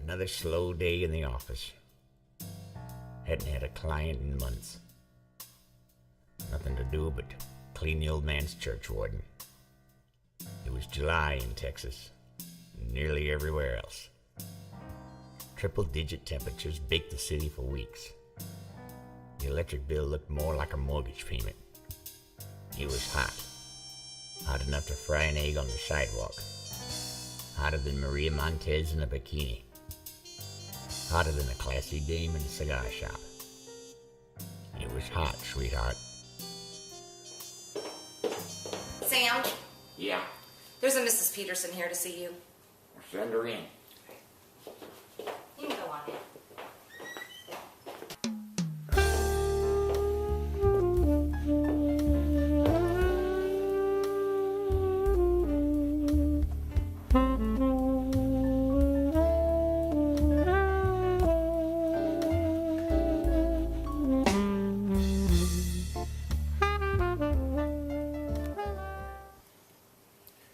Another slow day in the office. Hadn't had a client in months. Nothing to do but clean the old man's church warden. It was July in Texas, nearly everywhere else. Triple-digit temperatures baked the city for weeks. The electric bill looked more like a mortgage payment. It was hot. Hot enough to fry an egg on the sidewalk. Hotter than Maria Montez in a bikini. Hotter than a classy dame in a cigar shop. It was hot, sweetheart. Sam? Yeah? There's a Mrs. Peterson here to see you. Send her in. You can go on in.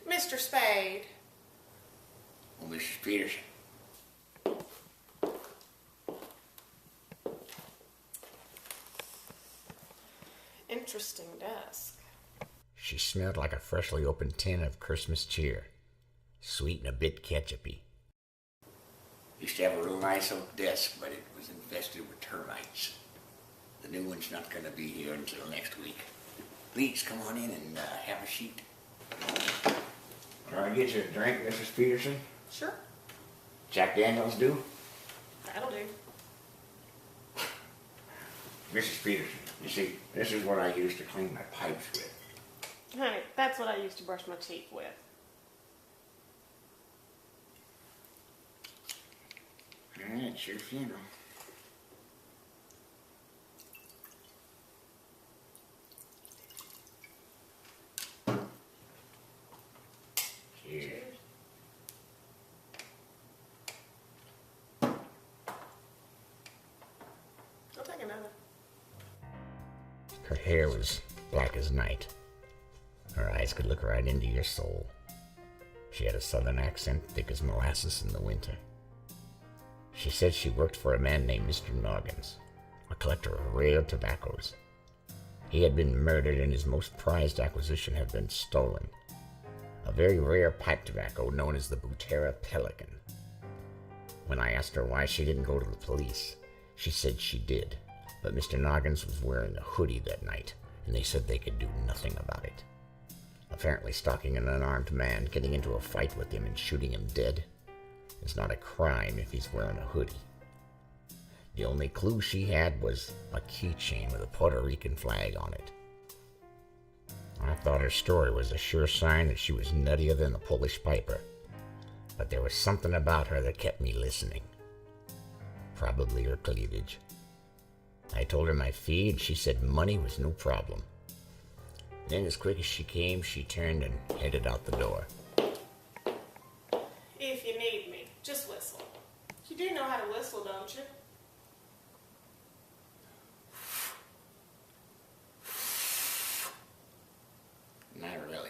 Mr. Spade. Oh, Mrs. Peterson. Interesting desk. She smelled like a freshly opened tin of Christmas cheer. Sweet and a bit ketchupy. Used to have a real nice oak desk, but it was infested with termites. The new one's not going to be here until next week. Please come on in and have a seat. Can I get you a drink, Mrs. Peterson? Sure. Jack Daniels do? That'll do. Mrs. Peterson, you see, this is what I used to clean my pipes with. Honey, that's what I used to brush my teeth with. All right, it's your funeral. Cheers. I'll take another. Her hair was black as night. Her eyes could look right into your soul. She had a southern accent, thick as molasses in the winter. She said she worked for a man named Mr. Noggins, a collector of rare tobaccos. He had been murdered and his most prized acquisition had been stolen. A very rare pipe tobacco known as the Butera Pelican. When I asked her why she didn't go to the police, she said she did, but Mr. Noggins was wearing a hoodie that night, and they said they could do nothing about it. Apparently stalking an unarmed man, getting into a fight with him and shooting him dead is not a crime if he's wearing a hoodie. The only clue she had was a keychain with a Puerto Rican flag on it. I thought her story was a sure sign that she was nuttier than the Polish piper, but there was something about her that kept me listening. Probably her cleavage. I told her my fee and she said money was no problem. Then as quick as she came, she turned and headed out the door. If you need me, just whistle. You do know how to whistle, don't you? Not really.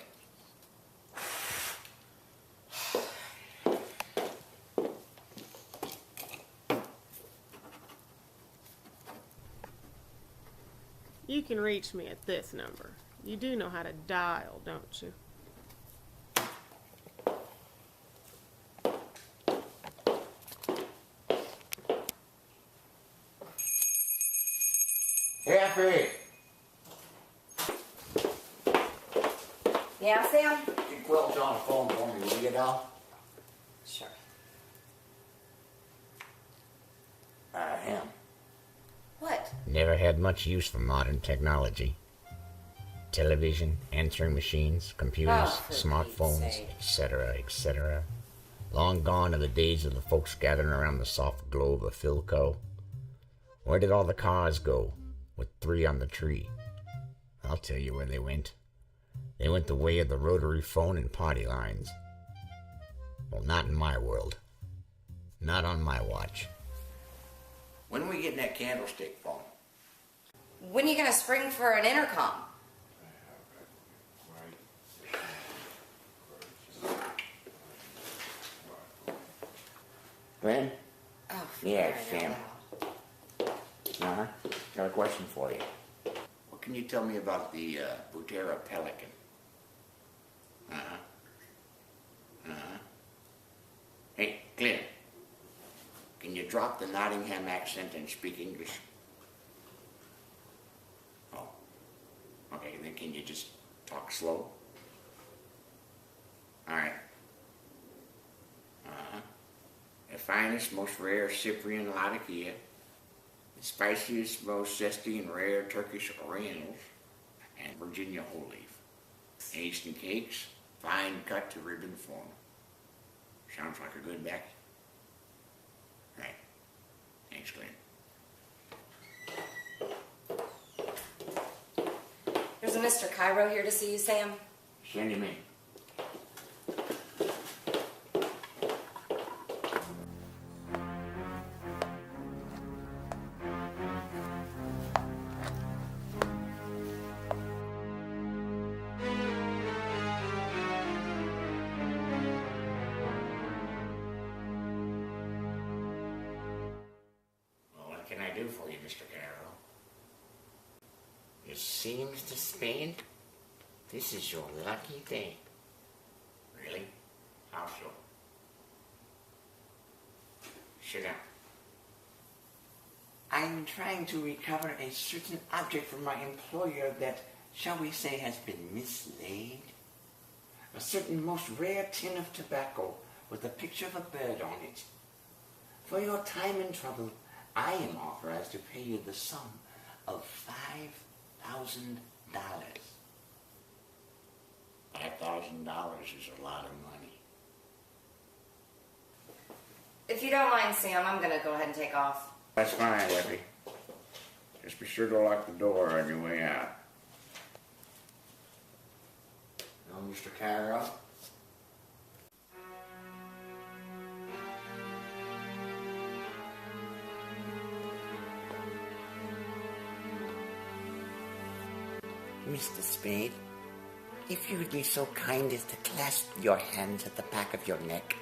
You can reach me at this number. You do know how to dial, don't you? Effie! Yeah, Sam? Get Quill's on the phone for me, will you, doll? Sure. Him. What? Never had much use for modern technology. Television, answering machines, computers, Oh, for smartphones, Pete's sake. etc., etc. Long gone are the days of the folks gathering around the soft glow of a Philco. Where did all the cars go, with 3 on the tree? I'll tell you where they went. They went the way of the rotary phone and party lines. Well, not in my world. Not on my watch. When are we getting that candlestick phone? When are you gonna spring for an intercom? When? Yeah, Very Sam. loud. Uh-huh. Got a question for you. What can you tell me about the Butera Pelican? Uh-huh. Uh-huh. Hey, Clint. Can you drop the Nottingham accent and speak English? Oh. Okay, then can you just talk slow? Alright. Uh-huh. The finest, most rare Cyprian Latakia. The spiciest, most zesty and rare Turkish Orientals. And Virginia whole leaf. Aged in cakes, fine cut to ribbon form. Sounds like a good Becky. Right. Thanks, Glenn. There's a Mr. Cairo here to see you, Sam. Send him in. What can I do for you, Mr. Carroll? You see, Mr. Spade? This is your lucky day. Really? How so? Sit down. I'm trying to recover a certain object from my employer that, shall we say, has been mislaid. A certain most rare tin of tobacco with a picture of a bird on it. For your time and trouble, I am authorized to pay you the sum of $5,000. $5,000 is a lot of money. If you don't mind, Sam, I'm gonna go ahead and take off. That's fine, Leffie. Just be sure to lock the door on your way out. No, Mr. Carroll? Mr. Spade, if you would be so kind as to clasp your hands at the back of your neck,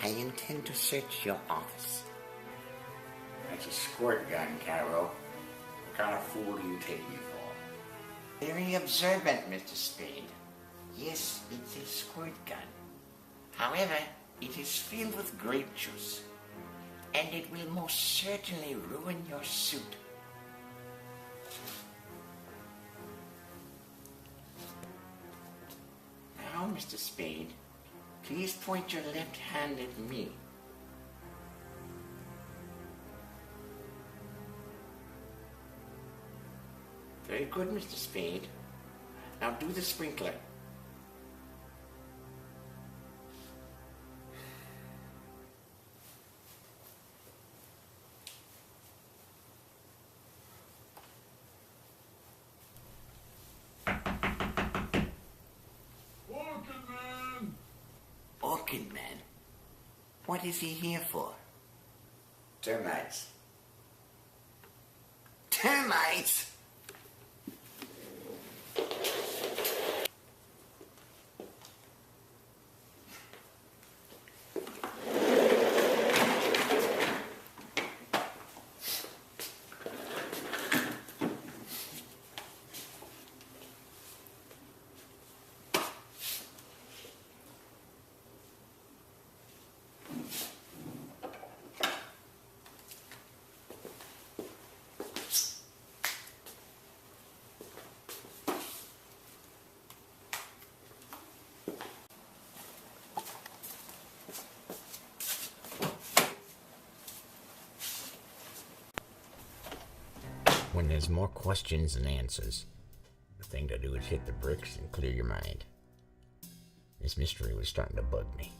I intend to search your office. That's a squirt gun, Carroll. What kind of fool do you take me for? Very observant, Mr. Spade. Yes, it's a squirt gun. However, it is filled with grape juice, and it will most certainly ruin your suit. Now, Mr. Spade, please point your left hand at me. Very good, Mr. Spade. Now do the sprinkler. Orchid Man? What is he here for? Termites. Termites? When there's more questions than answers, the thing to do is hit the bricks and clear your mind. This mystery was starting to bug me.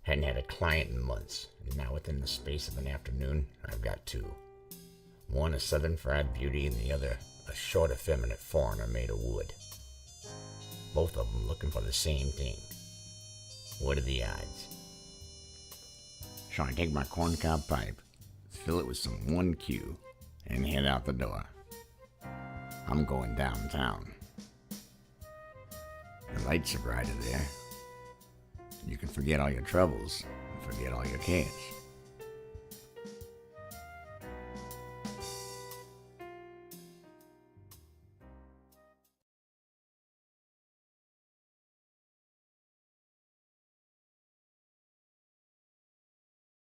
Hadn't had a client in months, and now within the space of an afternoon, I've got two. One a southern fried beauty, and the other a short, effeminate foreigner made of wood. Both of them looking for the same thing. What are the odds? So I take my corncob pipe, fill it with some 1Q, and head out the door. I'm going downtown. The lights are brighter there. You can forget all your troubles and forget all your cares.